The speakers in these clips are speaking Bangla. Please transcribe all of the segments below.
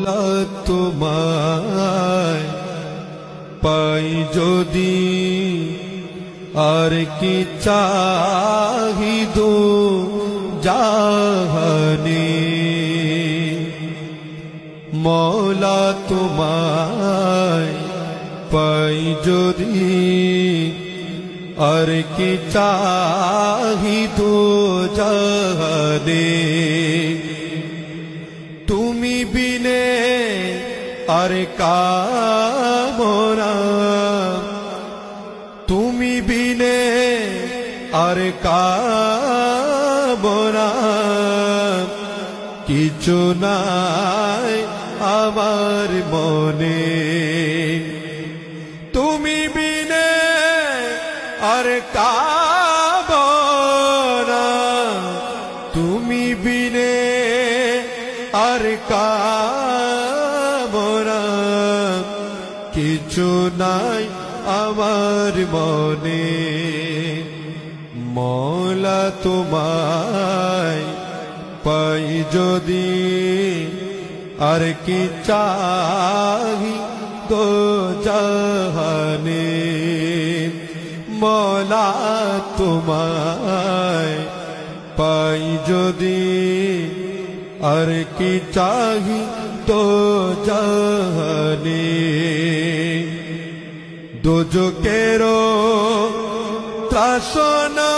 মৌলা তোমায় পাই যদি আর কি চাহিদো জাহানে মৌলা তোমায় পাই যদি আর কি চাহিদো জাহানে তুমি বিনে আর কামনা তুমি বিনে আর কামনা কিছু নাই আমার মনে তুমি বিনে আর কামনা তুমি বিনে আর কামনা কিছু নাই আমার মনে মৌলা তোমায় পাই যদি আর কি চাহি দো জাহানে মৌলা তোমায় পাই যদি আর কি চাহি তো জাহানে দোজকেরও ত্রাসনা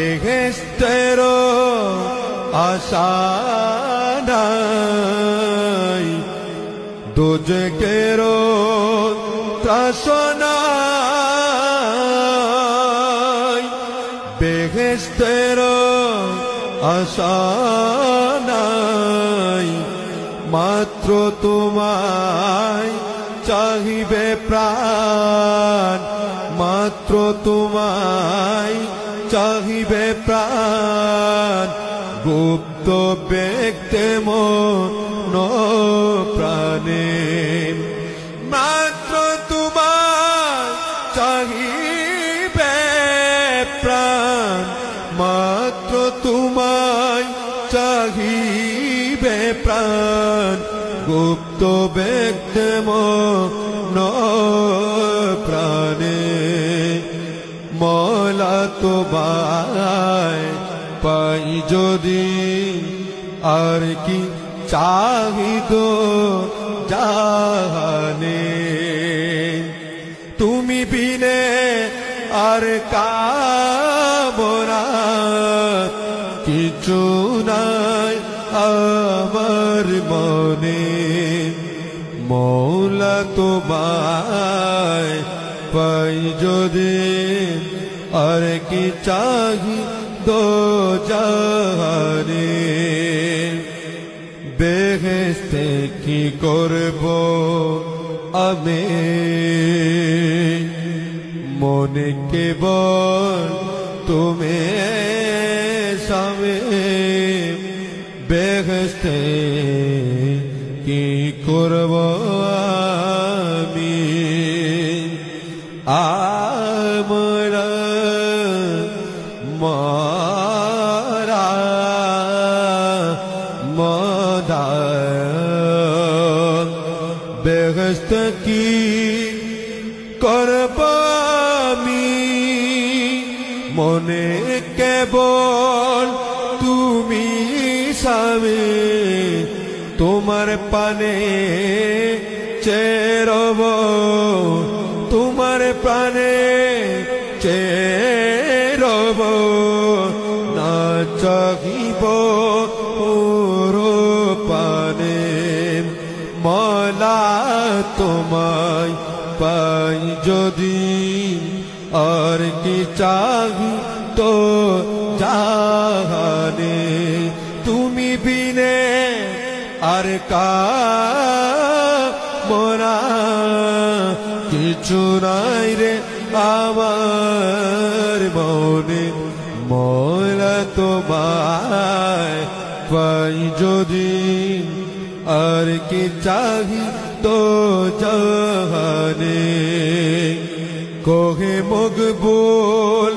বেহেশতেরও আশা নাই দোজকেরও ত্রাসনা বেহেশতেরও আশা নাই মাত্র তোমায় চাহিবে প্রাণ মাত্র তোমায় চাহিবে প্রাণ গুপ্ত ব্যক্তে মন প্রাণে মাত্র তোমায় চাহিবে প্রাণ মাত্র তোমায় চাহিবে প্রাণ গুপ্ত ব্যক্তে মন প্রাণে মৌলা তোমায় পাই যদি আর কি চাহিদো জাহানে তুমি বিনে আর কামনা কিছু নাই আমার মনে মৌলা তোমায় পাই যদি আর কি চাহি দো জাহানে বেহেশতে কি করব আমি মনে কেবল তুমি সামনে বেহেশতে কি করব আমি আমরা মরা মদা বেহেশত কি করব আমি মনে কেবল তুমি সামনে তোমার পানে চেরব তোমার প্রাণে চেরব না চাহিব পানে মৌলা তোমায় পাই যদি আর কি চাহি তো জাহানে তুমি বিনে আর কামনা কিছু নাই রে আমার মনে মৌলা তোমায় পাই যদি আর কি চাহি তো জাহানে কোহে মকবুল